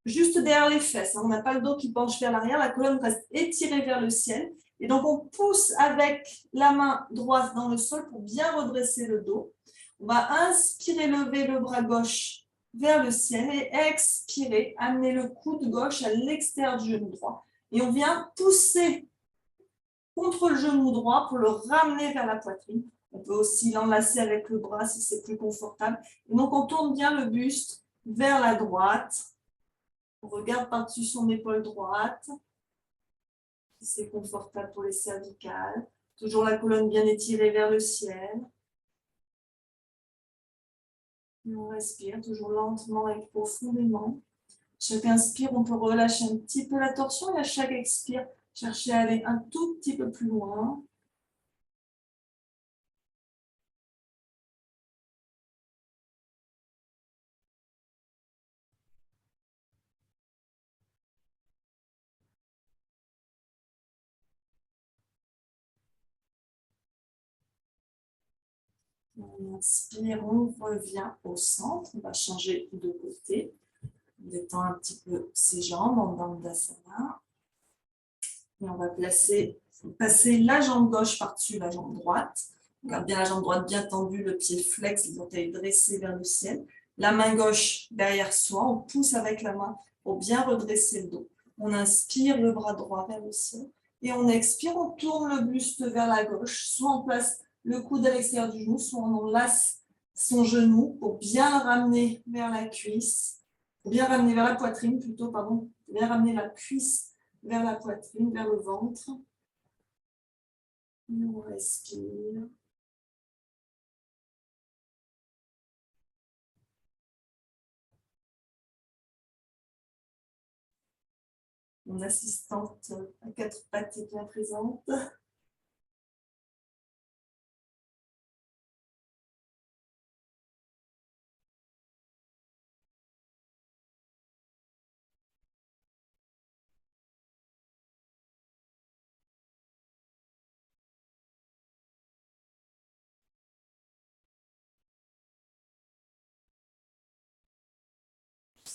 juste derrière les fesses. On n'a pas le dos qui penche vers l'arrière, la colonne reste étirée vers le ciel. Et donc on pousse avec la main droite dans le sol pour bien redresser le dos. On va inspirer, lever le bras gauche vers le ciel et expirer, amener le coude gauche à l'extérieur du genou droit. Et on vient pousser contre le genou droit pour le ramener vers la poitrine. On peut aussi l'enlacer avec le bras si c'est plus confortable. Et donc on tourne bien le buste vers la droite. On regarde par-dessus son épaule droite. Si c'est confortable pour les cervicales. Toujours la colonne bien étirée vers le ciel. Et on respire toujours lentement et profondément. Chaque inspire, on peut relâcher un petit peu la torsion et à chaque expire, chercher à aller un tout petit peu plus loin. On inspire, on revient au centre. On va changer de côté. On détend un petit peu ses jambes en Dandasana. Et on va passer la jambe gauche par-dessus la jambe droite. On garde bien la jambe droite bien tendue, le pied flex, les orteils dressés vers le ciel. La main gauche derrière soi, on pousse avec la main pour bien redresser le dos. On inspire le bras droit vers le ciel. Et on expire, on tourne le buste vers la gauche. Soit on place le coude à l'extérieur du genou, soit on enlace son genou pour bien le ramener vers la cuisse. Pour bien ramener vers la poitrine plutôt, pardon. Pour bien ramener la cuisse vers la poitrine, vers le ventre. Et on respire. Mon assistante à quatre pattes est bien présente.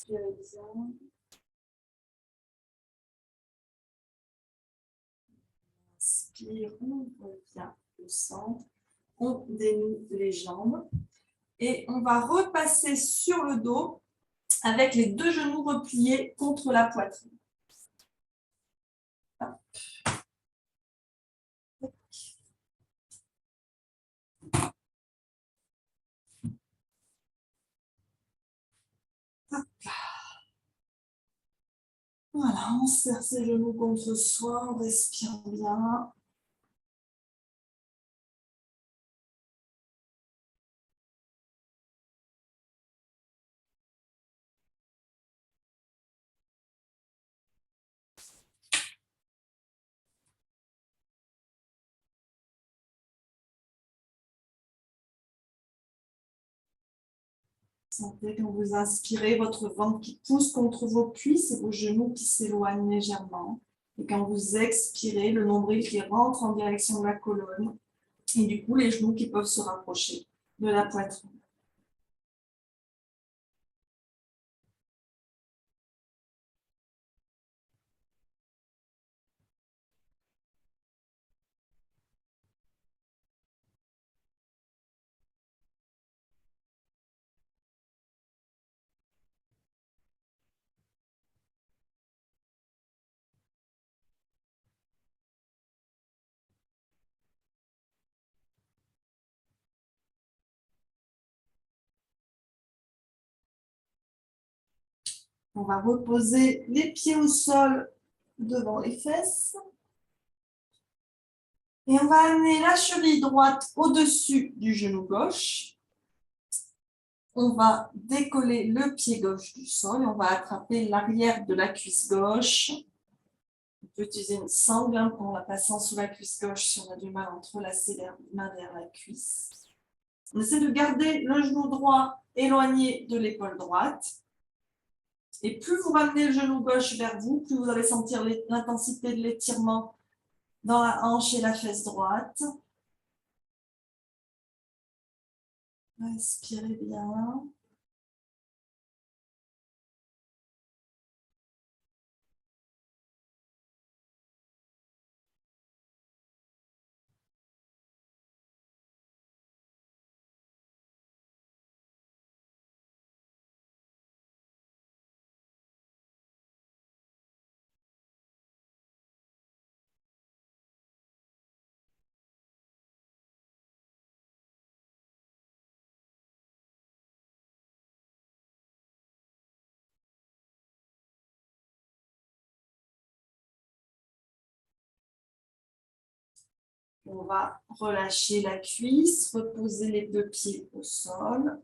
Inspirez bien. Inspire, on revient au centre. On dénoue les jambes. Et on va repasser sur le dos avec les deux genoux repliés contre la poitrine. Voilà, on serre ses genoux contre soi, on respire bien. Sentez quand vous inspirez votre ventre qui pousse contre vos cuisses et vos genoux qui s'éloignent légèrement. Et quand vous expirez, le nombril qui rentre en direction de la colonne. Et du coup, les genoux qui peuvent se rapprocher de la poitrine. On va reposer les pieds au sol devant les fesses. Et on va amener la cheville droite au-dessus du genou gauche. on va décoller le pied gauche du sol et on va attraper l'arrière de la cuisse gauche. On peut utiliser une sangle en la passant sous la cuisse gauche si on a du mal à entrelacer les mains derrière la cuisse. On essaie de garder le genou droit éloigné de l'épaule droite. Et plus vous ramenez le genou gauche vers vous, plus vous allez sentir l'intensité de l'étirement dans la hanche et la fesse droite. Respirez bien. On va relâcher la cuisse, reposer les deux pieds au sol.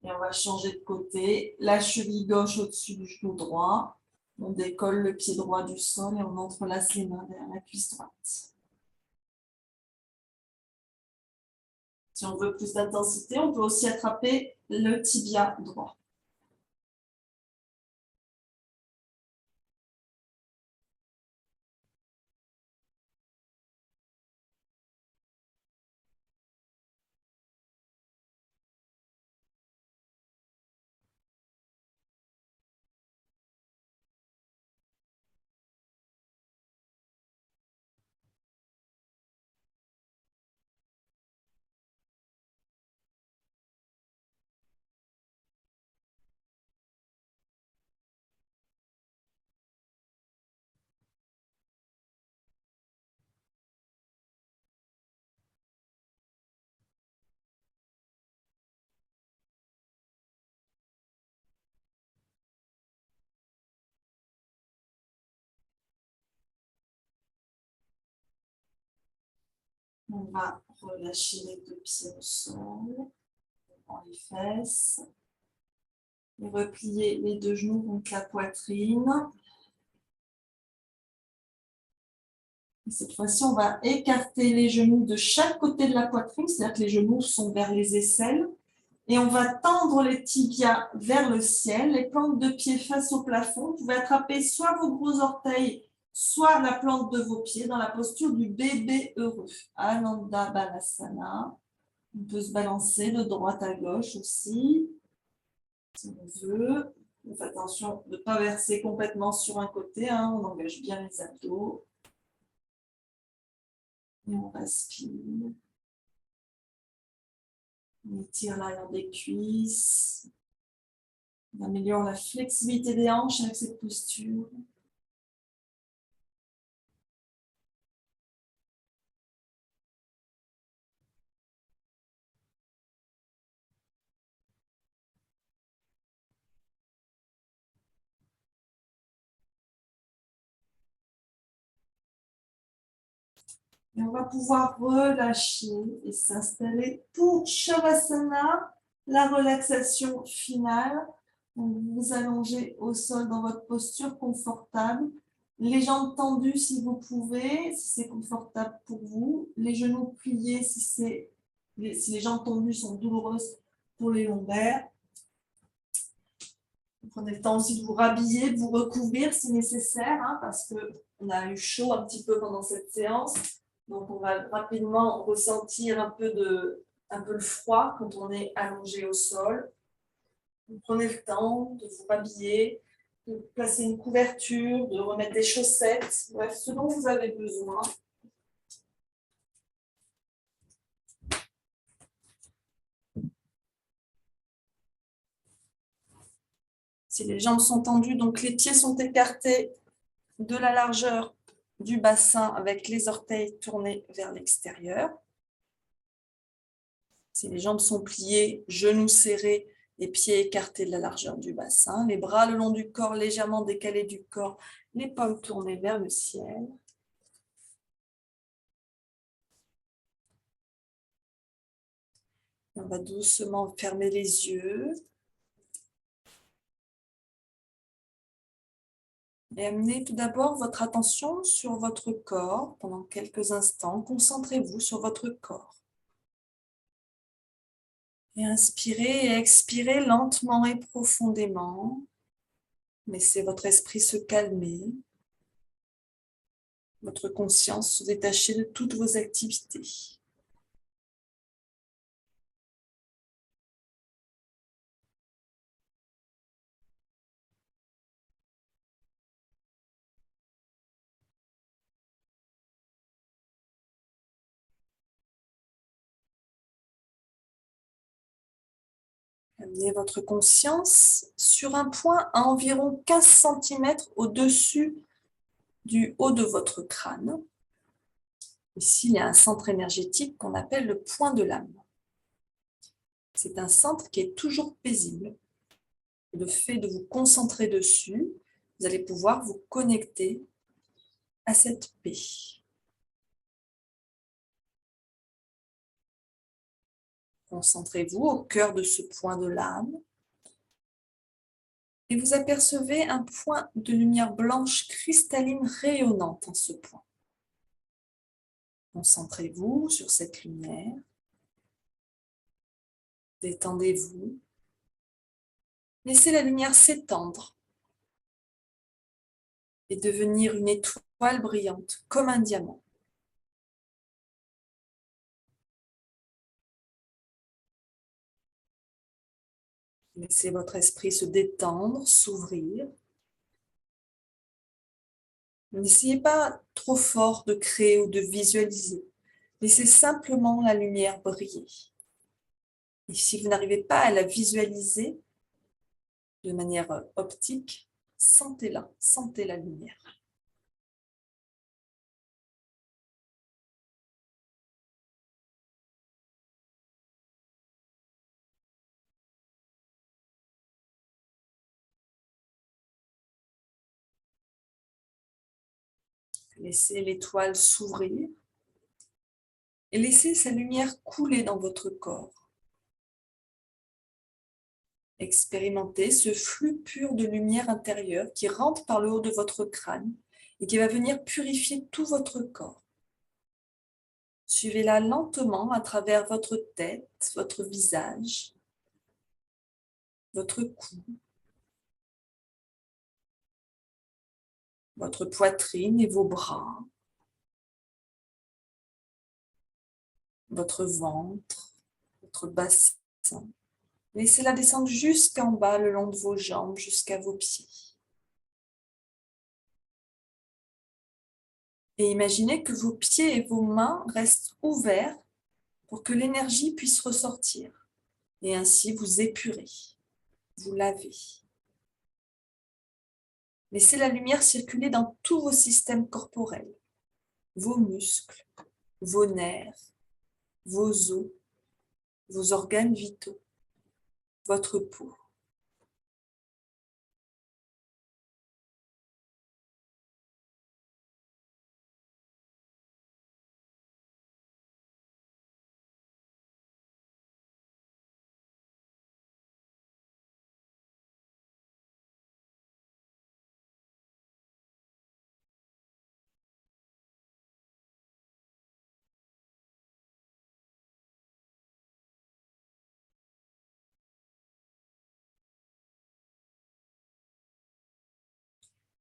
Et on va changer de côté. La cheville gauche au-dessus du genou droit. On décolle le pied droit du sol et on entrelace les mains derrière la cuisse droite. Si on veut plus d'intensité, on peut aussi attraper le tibia droit. On va relâcher les deux pieds au sol, dans les fesses. Et replier les deux genoux contre la poitrine. Et cette fois-ci, on va écarter les genoux de chaque côté de la poitrine, c'est-à-dire que les genoux sont vers les aisselles. Et on va tendre les tibias vers le ciel, les plantes de pied face au plafond. Vous pouvez attraper soit vos gros orteils, soit la plante de vos pieds dans la posture du bébé heureux. Ananda Balasana. On peut se balancer de droite à gauche aussi, si on veut. On fait attention de ne pas verser complètement sur un côté, hein. On engage bien les abdos. Et on respire. On étire l'arrière des cuisses. On améliore la flexibilité des hanches avec cette posture. Et on va pouvoir relâcher et s'installer pour Shavasana, la relaxation finale. Donc, vous vous allongez au sol dans votre posture confortable. Les jambes tendues si vous pouvez, si c'est confortable pour vous. Les genoux pliés si les jambes tendues sont douloureuses pour les lombaires. Vous prenez le temps aussi de vous rhabiller, de vous recouvrir si nécessaire, hein, parce qu'on a eu chaud un petit peu pendant cette séance. Donc, on va rapidement ressentir un peu le froid quand on est allongé au sol. Vous prenez le temps de vous rhabiller, de placer une couverture, de remettre des chaussettes, bref, ce dont vous avez besoin. Si les jambes sont tendues, donc les pieds sont écartés de la largeur du bassin avec les orteils tournés vers l'extérieur. Si les jambes sont pliées, genoux serrés et pieds écartés de la largeur du bassin, les bras le long du corps légèrement décalés du corps, les paumes tournées vers le ciel. On va doucement fermer les yeux. Et amenez tout d'abord votre attention sur votre corps pendant quelques instants. Concentrez-vous sur votre corps. Et inspirez et expirez lentement et profondément. Laissez votre esprit se calmer. Votre conscience se détacher de toutes vos activités. Amenez votre conscience sur un point à environ 15 cm au-dessus du haut de votre crâne. Ici, il y a un centre énergétique qu'on appelle le point de l'âme. C'est un centre qui est toujours paisible. Le fait de vous concentrer dessus, vous allez pouvoir vous connecter à cette paix. Concentrez-vous au cœur de ce point de l'âme et vous apercevez un point de lumière blanche cristalline rayonnante en ce point. Concentrez-vous sur cette lumière, détendez-vous, laissez la lumière s'étendre et devenir une étoile brillante comme un diamant. Laissez votre esprit se détendre, s'ouvrir. N'essayez pas trop fort de créer ou de visualiser. Laissez simplement la lumière briller. Et si vous n'arrivez pas à la visualiser de manière optique, sentez-la, sentez la lumière. Laissez l'étoile s'ouvrir et laissez sa lumière couler dans votre corps. Expérimentez ce flux pur de lumière intérieure qui rentre par le haut de votre crâne et qui va venir purifier tout votre corps. Suivez-la lentement à travers votre tête, votre visage, votre cou, votre poitrine et vos bras, votre ventre, votre bassin. Laissez-la descendre jusqu'en bas, le long de vos jambes, jusqu'à vos pieds. Et imaginez que vos pieds et vos mains restent ouverts pour que l'énergie puisse ressortir. Et ainsi vous épurez, vous lavez. Laissez la lumière circuler dans tous vos systèmes corporels, vos muscles, vos nerfs, vos os, vos organes vitaux, votre peau.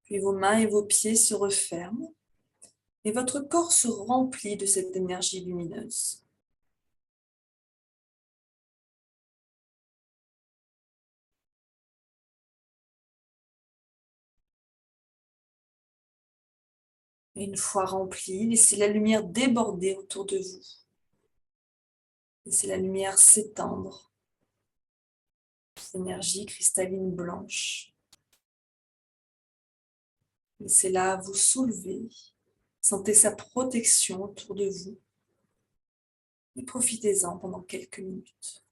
Puis vos mains et vos pieds se referment et votre corps se remplit de cette énergie lumineuse. Et une fois rempli, laissez la lumière déborder autour de vous. Laissez la lumière s'étendre. Énergie cristalline blanche. Laissez-la vous soulever. Sentez sa protection autour de vous. Et profitez-en pendant quelques minutes.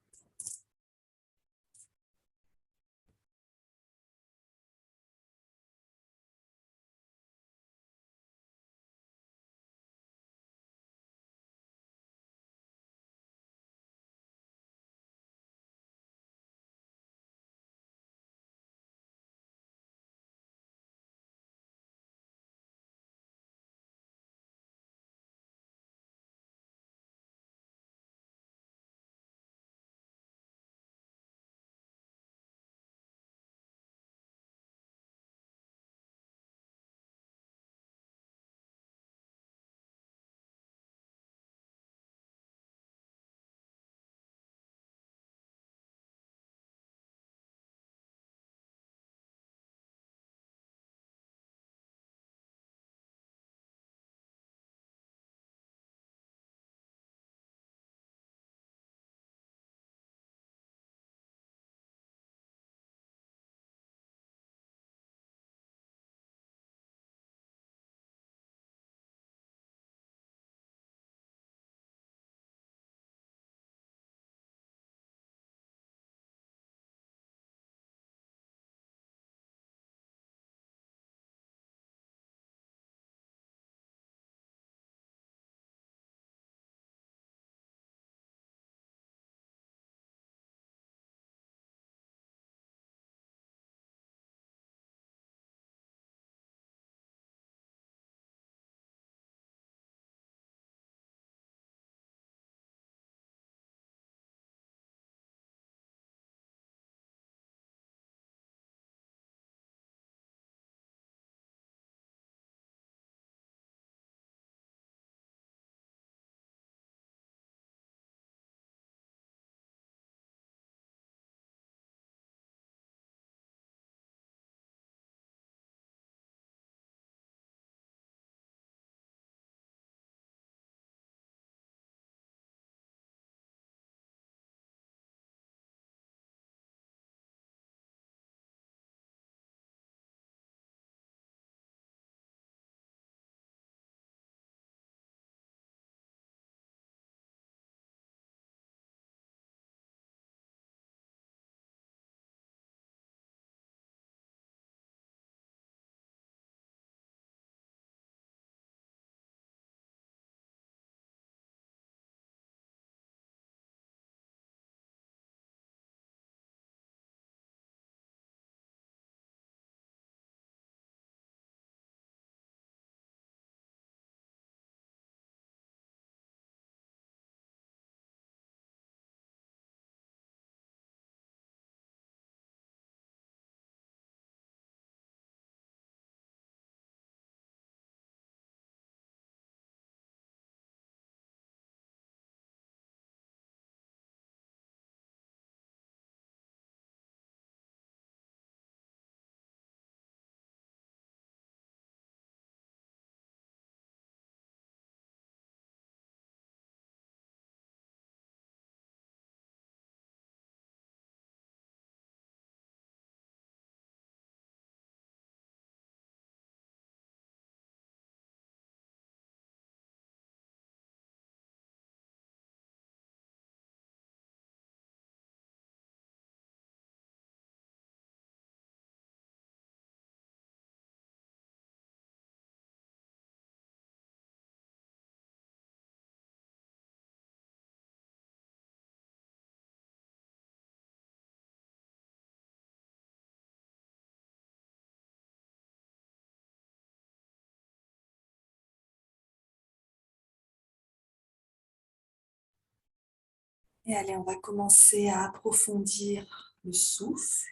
Et allez, on va commencer à approfondir le souffle.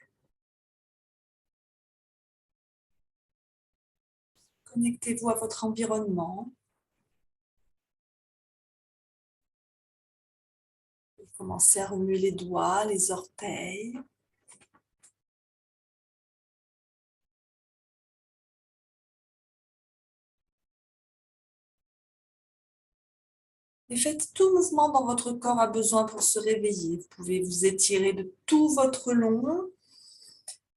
Connectez-vous à votre environnement. Commencez à remuer les doigts, les orteils. Et faites tout mouvement dont votre corps a besoin pour se réveiller. Vous pouvez vous étirer de tout votre long. Vous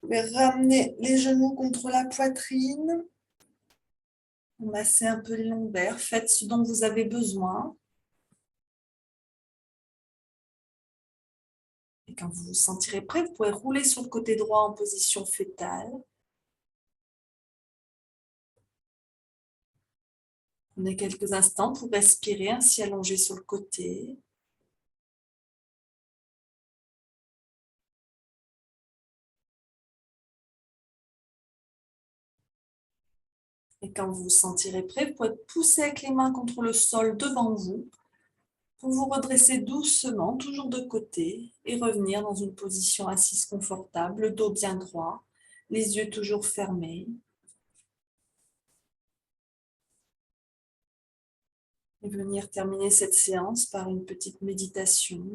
pouvez ramener les genoux contre la poitrine. Massez un peu les lombaires. Faites ce dont vous avez besoin. Et quand vous vous sentirez prêt, vous pouvez rouler sur le côté droit en position fétale. Prenez quelques instants pour respirer, ainsi allongé sur le côté. Et quand vous vous sentirez prêt, vous pouvez pousser avec les mains contre le sol devant vous pour vous redresser doucement, toujours de côté, et revenir dans une position assise confortable, le dos bien droit, les yeux toujours fermés. Et venir terminer cette séance par une petite méditation.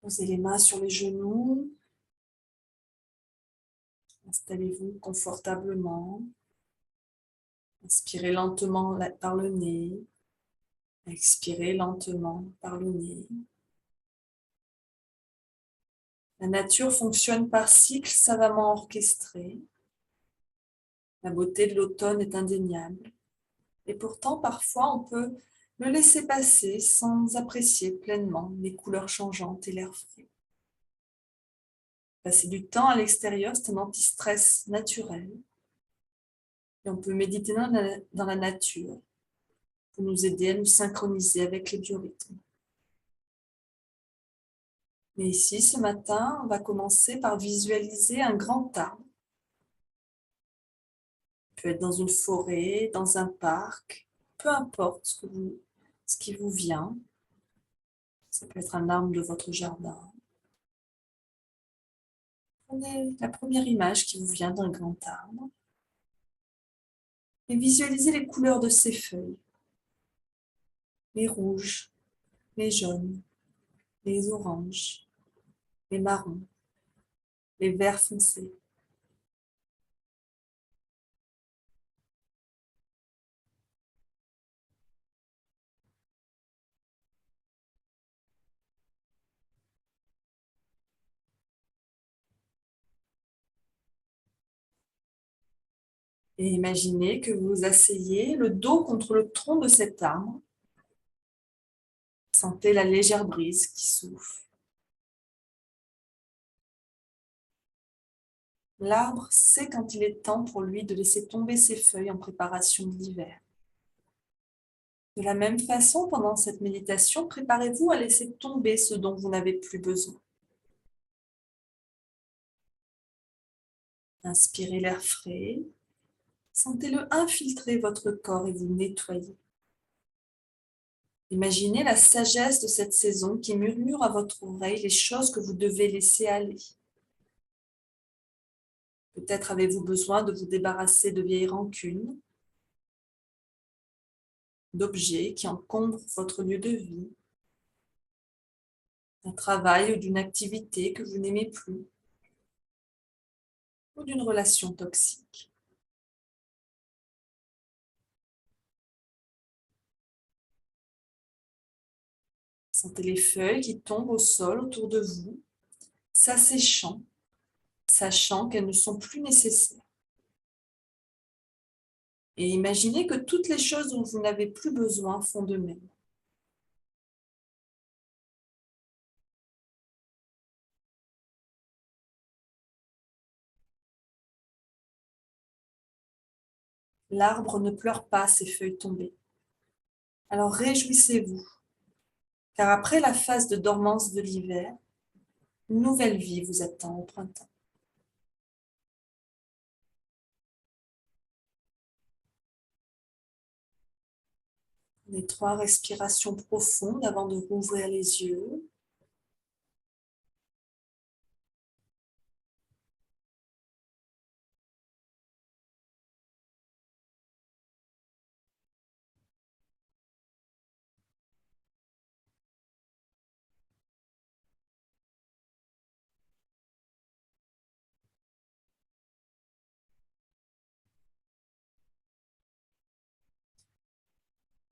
Posez les mains sur les genoux. Installez-vous confortablement. Inspirez lentement par le nez. Expirez lentement par le nez. La nature fonctionne par cycles savamment orchestrés. La beauté de l'automne est indéniable. Et pourtant, parfois, on peut le laisser passer sans apprécier pleinement les couleurs changeantes et l'air frais. Passer du temps à l'extérieur, c'est un anti-stress naturel. Et on peut méditer dans la nature pour nous aider à nous synchroniser avec les biorhythmes. Mais ici, ce matin, on va commencer par visualiser un grand arbre. Il peut être dans une forêt, dans un parc, peu importe ce qui vous vient. Ça peut être un arbre de votre jardin. Prenez la première image qui vous vient d'un grand arbre et visualisez les couleurs de ses feuilles. Les rouges, les jaunes, les oranges, les marrons, les verts foncés. Et imaginez que vous vous asseyez le dos contre le tronc de cet arbre. Sentez la légère brise qui souffle. L'arbre sait quand il est temps pour lui de laisser tomber ses feuilles en préparation de l'hiver. De la même façon, pendant cette méditation, préparez-vous à laisser tomber ce dont vous n'avez plus besoin. Inspirez l'air frais. Sentez-le infiltrer votre corps et vous nettoyer. Imaginez la sagesse de cette saison qui murmure à votre oreille les choses que vous devez laisser aller. Peut-être avez-vous besoin de vous débarrasser de vieilles rancunes, d'objets qui encombrent votre lieu de vie, d'un travail ou d'une activité que vous n'aimez plus, ou d'une relation toxique. Sentez les feuilles qui tombent au sol autour de vous, s'asséchant, sachant qu'elles ne sont plus nécessaires. Et imaginez que toutes les choses dont vous n'avez plus besoin font de même. L'arbre ne pleure pas ses feuilles tombées. Alors réjouissez-vous, car après la phase de dormance de l'hiver, une nouvelle vie vous attend au printemps. Les 3 respirations profondes avant de rouvrir les yeux.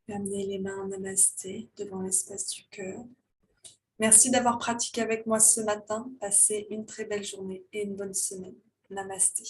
Amenez les mains en namasté devant l'espace du cœur. Merci d'avoir pratiqué avec moi ce matin. Passez une très belle journée et une bonne semaine. Namasté.